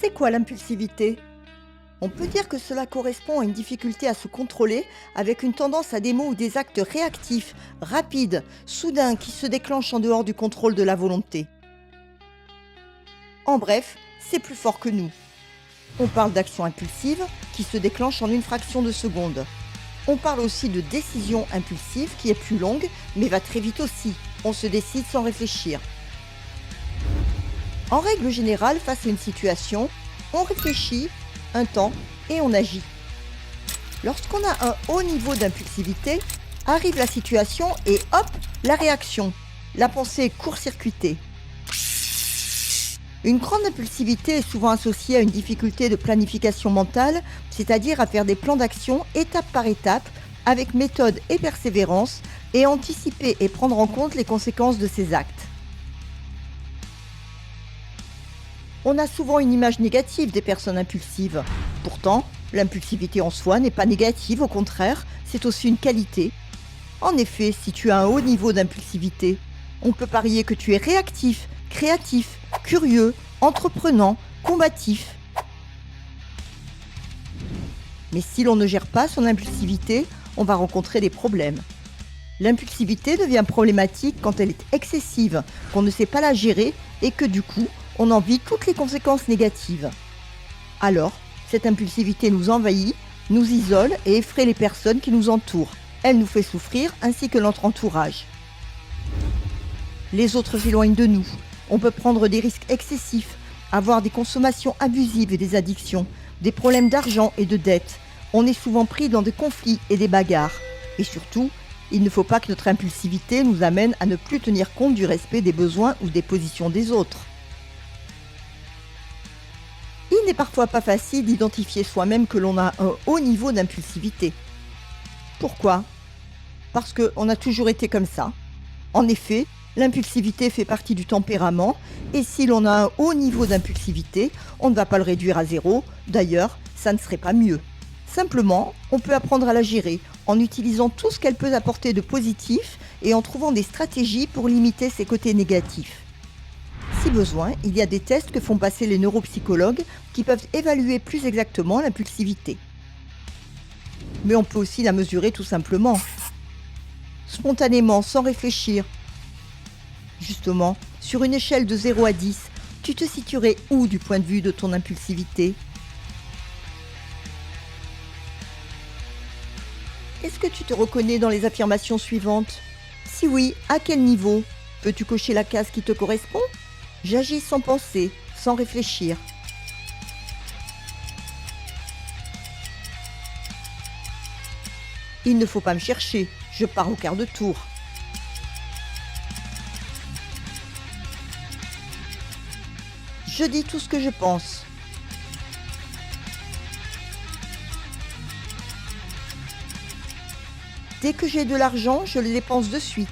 C'est quoi l'impulsivité? On peut dire que cela correspond à une difficulté à se contrôler avec une tendance à des mots ou des actes réactifs, rapides, soudains qui se déclenchent en dehors du contrôle de la volonté. En bref, c'est plus fort que nous. On parle d'actions impulsives qui se déclenchent en une fraction de seconde. On parle aussi de décision impulsive qui est plus longue mais va très vite aussi. On se décide sans réfléchir. En règle générale, face à une situation, on réfléchit un temps et on agit. Lorsqu'on a un haut niveau d'impulsivité, arrive la situation et hop, la réaction. La pensée est court-circuitée. Une grande impulsivité est souvent associée à une difficulté de planification mentale, c'est-à-dire à faire des plans d'action étape par étape, avec méthode et persévérance, et anticiper et prendre en compte les conséquences de ses actes. On a souvent une image négative des personnes impulsives. Pourtant, l'impulsivité en soi n'est pas négative, au contraire, c'est aussi une qualité. En effet, si tu as un haut niveau d'impulsivité, on peut parier que tu es réactif, créatif, curieux, entreprenant, combatif. Mais si l'on ne gère pas son impulsivité, on va rencontrer des problèmes. L'impulsivité devient problématique quand elle est excessive, qu'on ne sait pas la gérer et que du coup, on en vit toutes les conséquences négatives. Alors, cette impulsivité nous envahit, nous isole et effraie les personnes qui nous entourent. Elle nous fait souffrir ainsi que notre entourage. Les autres s'éloignent de nous. On peut prendre des risques excessifs, avoir des consommations abusives et des addictions, des problèmes d'argent et de dettes. On est souvent pris dans des conflits et des bagarres. Et surtout, il ne faut pas que notre impulsivité nous amène à ne plus tenir compte du respect des besoins ou des positions des autres. Il n'est parfois pas facile d'identifier soi-même que l'on a un haut niveau d'impulsivité. Pourquoi? Parce qu'on a toujours été comme ça. En effet, l'impulsivité fait partie du tempérament et si l'on a un haut niveau d'impulsivité, on ne va pas le réduire à zéro. D'ailleurs, ça ne serait pas mieux. Simplement, on peut apprendre à la gérer en utilisant tout ce qu'elle peut apporter de positif et en trouvant des stratégies pour limiter ses côtés négatifs. Si besoin, il y a des tests que font passer les neuropsychologues qui peuvent évaluer plus exactement l'impulsivité. Mais on peut aussi la mesurer tout simplement. Spontanément, sans réfléchir. Justement, sur une échelle de 0 à 10, tu te situerais où du point de vue de ton impulsivité? Est-ce que tu te reconnais dans les affirmations suivantes? Si oui, à quel niveau? Peux-tu cocher la case qui te correspond? J'agis sans penser, sans réfléchir. Il ne faut pas me chercher, je pars au quart de tour. Je dis tout ce que je pense. Dès que j'ai de l'argent, je le dépense de suite.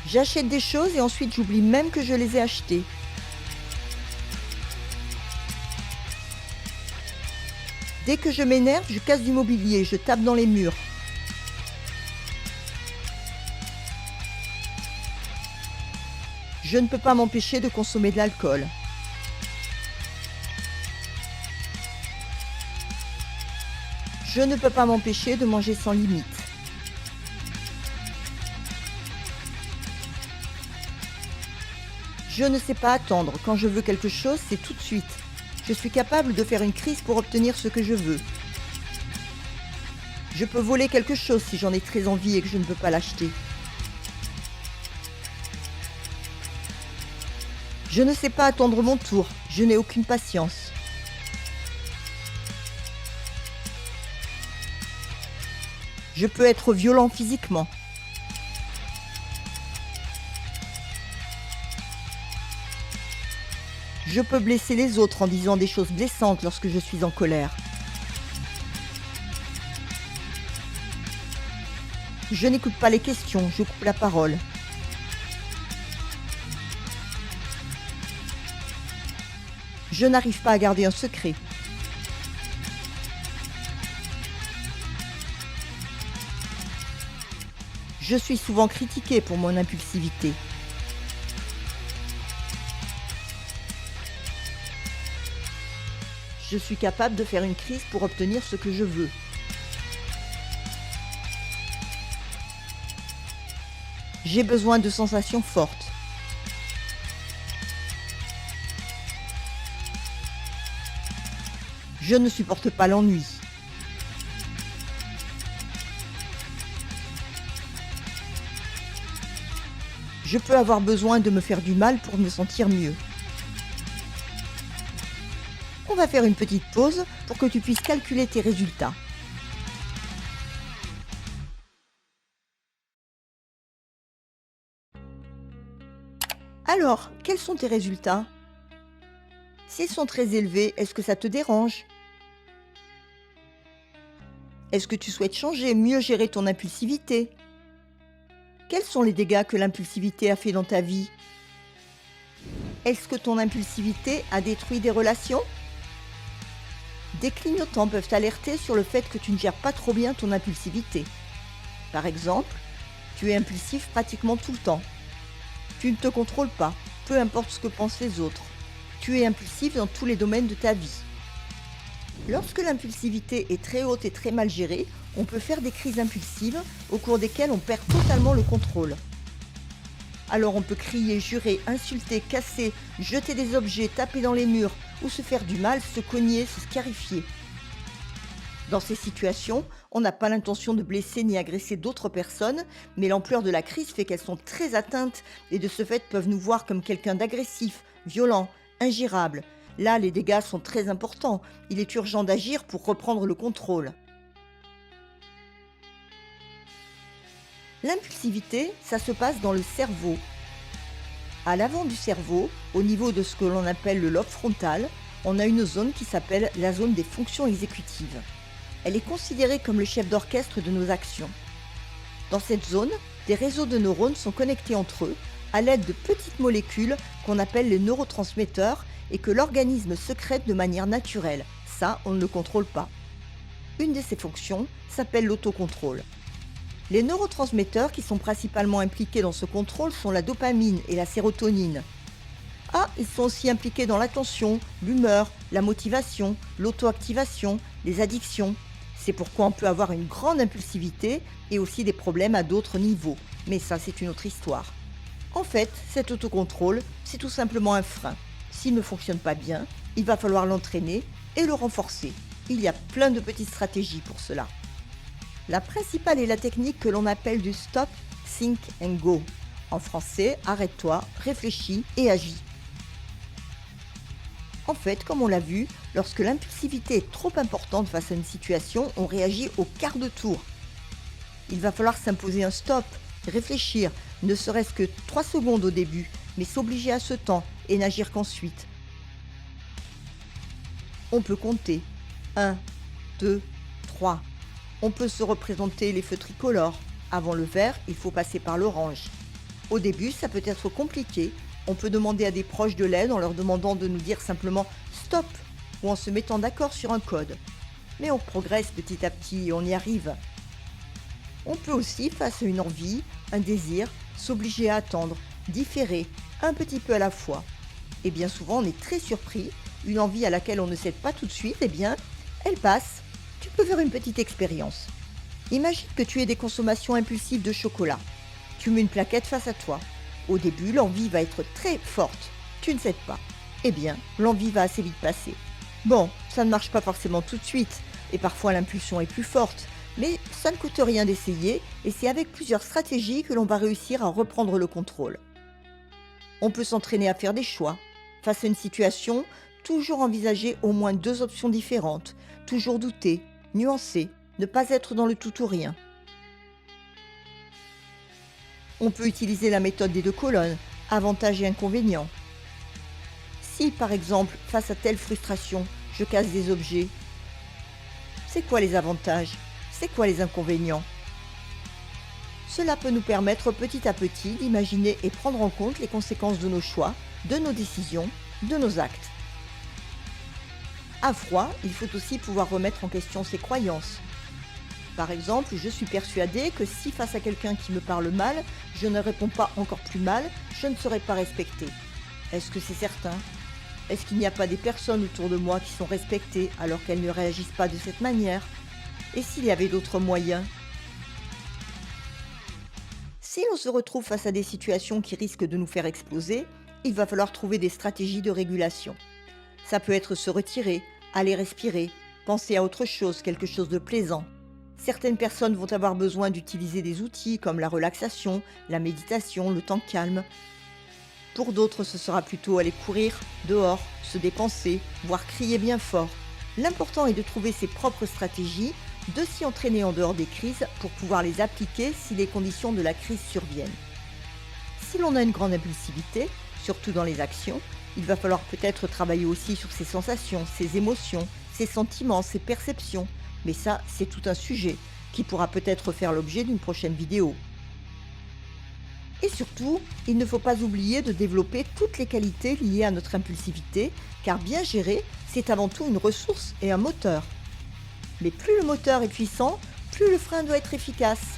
J'achète des choses et ensuite j'oublie même que je les ai achetées. Dès que je m'énerve, je casse du mobilier, je tape dans les murs. Je ne peux pas m'empêcher de consommer de l'alcool. Je ne peux pas m'empêcher de manger sans limite. Je ne sais pas attendre. Quand je veux quelque chose, c'est tout de suite. Je suis capable de faire une crise pour obtenir ce que je veux. Je peux voler quelque chose si j'en ai très envie et que je ne peux pas l'acheter. Je ne sais pas attendre mon tour. Je n'ai aucune patience. Je peux être violent physiquement. Je peux blesser les autres en disant des choses blessantes lorsque je suis en colère. Je n'écoute pas les questions, je coupe la parole. Je n'arrive pas à garder un secret. Je suis souvent critiquée pour mon impulsivité. Je suis capable de faire une crise pour obtenir ce que je veux. J'ai besoin de sensations fortes. Je ne supporte pas l'ennui. Je peux avoir besoin de me faire du mal pour me sentir mieux. On va faire une petite pause pour que tu puisses calculer tes résultats. Alors, quels sont tes résultats? S'ils sont très élevés, est-ce que ça te dérange? Est-ce que tu souhaites changer, mieux gérer ton impulsivité? Quels sont les dégâts que l'impulsivité a fait dans ta vie? Est-ce que ton impulsivité a détruit des relations? Des clignotants peuvent alerter sur le fait que tu ne gères pas trop bien ton impulsivité. Par exemple, tu es impulsif pratiquement tout le temps. Tu ne te contrôles pas, peu importe ce que pensent les autres. Tu es impulsif dans tous les domaines de ta vie. Lorsque l'impulsivité est très haute et très mal gérée, on peut faire des crises impulsives au cours desquelles on perd totalement le contrôle. Alors on peut crier, jurer, insulter, casser, jeter des objets, taper dans les murs ou se faire du mal, se cogner, se scarifier. Dans ces situations, on n'a pas l'intention de blesser ni agresser d'autres personnes, mais l'ampleur de la crise fait qu'elles sont très atteintes et de ce fait peuvent nous voir comme quelqu'un d'agressif, violent, ingérable. Là, les dégâts sont très importants. Il est urgent d'agir pour reprendre le contrôle. L'impulsivité, ça se passe dans le cerveau. À l'avant du cerveau, au niveau de ce que l'on appelle le lobe frontal, on a une zone qui s'appelle la zone des fonctions exécutives. Elle est considérée comme le chef d'orchestre de nos actions. Dans cette zone, des réseaux de neurones sont connectés entre eux à l'aide de petites molécules qu'on appelle les neurotransmetteurs et que l'organisme sécrète de manière naturelle. Ça, on ne le contrôle pas. Une de ces fonctions s'appelle l'autocontrôle. Les neurotransmetteurs qui sont principalement impliqués dans ce contrôle sont la dopamine et la sérotonine. Ah, ils sont aussi impliqués dans l'attention, l'humeur, la motivation, l'auto-activation, les addictions. C'est pourquoi on peut avoir une grande impulsivité et aussi des problèmes à d'autres niveaux. Mais ça, c'est une autre histoire. En fait, cet autocontrôle, c'est tout simplement un frein. S'il ne fonctionne pas bien, il va falloir l'entraîner et le renforcer. Il y a plein de petites stratégies pour cela. La principale est la technique que l'on appelle du stop, think and go. En français, arrête-toi, réfléchis et agis. En fait, comme on l'a vu, lorsque l'impulsivité est trop importante face à une situation, on réagit au quart de tour. Il va falloir s'imposer un stop, réfléchir, ne serait-ce que 3 secondes au début, mais s'obliger à ce temps et n'agir qu'ensuite. On peut compter 1, 2, 3. On peut se représenter les feux tricolores. Avant le vert, il faut passer par l'orange. Au début, ça peut être compliqué. On peut demander à des proches de l'aide en leur demandant de nous dire simplement « stop » ou en se mettant d'accord sur un code. Mais on progresse petit à petit et on y arrive. On peut aussi, face à une envie, un désir, s'obliger à attendre, différer, un petit peu à la fois. Et bien souvent, on est très surpris. Une envie à laquelle on ne cède pas tout de suite, eh bien, elle passe. Tu peux faire une petite expérience. Imagine que tu aies des consommations impulsives de chocolat. Tu mets une plaquette face à toi. Au début, l'envie va être très forte. Tu ne cèdes pas. Eh bien, l'envie va assez vite passer. Bon, ça ne marche pas forcément tout de suite, et parfois l'impulsion est plus forte, mais ça ne coûte rien d'essayer, et c'est avec plusieurs stratégies que l'on va réussir à reprendre le contrôle. On peut s'entraîner à faire des choix. Face à une situation, toujours envisager au moins 2 options différentes, toujours douter, nuancer, ne pas être dans le tout ou rien. On peut utiliser la méthode des 2 colonnes, avantages et inconvénients. Si, par exemple, face à telle frustration, je casse des objets, c'est quoi les avantages? C'est quoi les inconvénients? Cela peut nous permettre petit à petit d'imaginer et prendre en compte les conséquences de nos choix, de nos décisions, de nos actes. À froid, il faut aussi pouvoir remettre en question ses croyances. Par exemple, je suis persuadée que si face à quelqu'un qui me parle mal, je ne réponds pas encore plus mal, je ne serai pas respectée. Est-ce que c'est certain? Est-ce qu'il n'y a pas des personnes autour de moi qui sont respectées alors qu'elles ne réagissent pas de cette manière? Et s'il y avait d'autres moyens? Si l'on se retrouve face à des situations qui risquent de nous faire exploser, il va falloir trouver des stratégies de régulation. Ça peut être se retirer, aller respirer, penser à autre chose, quelque chose de plaisant. Certaines personnes vont avoir besoin d'utiliser des outils comme la relaxation, la méditation, le temps calme. Pour d'autres, ce sera plutôt aller courir, dehors, se dépenser, voire crier bien fort. L'important est de trouver ses propres stratégies, de s'y entraîner en dehors des crises pour pouvoir les appliquer si les conditions de la crise surviennent. Si l'on a une grande impulsivité, surtout dans les actions, il va falloir peut-être travailler aussi sur ses sensations, ses émotions, ses sentiments, ses perceptions. Mais ça, c'est tout un sujet qui pourra peut-être faire l'objet d'une prochaine vidéo. Et surtout, il ne faut pas oublier de développer toutes les qualités liées à notre impulsivité, car bien gérer, c'est avant tout une ressource et un moteur. Mais plus le moteur est puissant, plus le frein doit être efficace.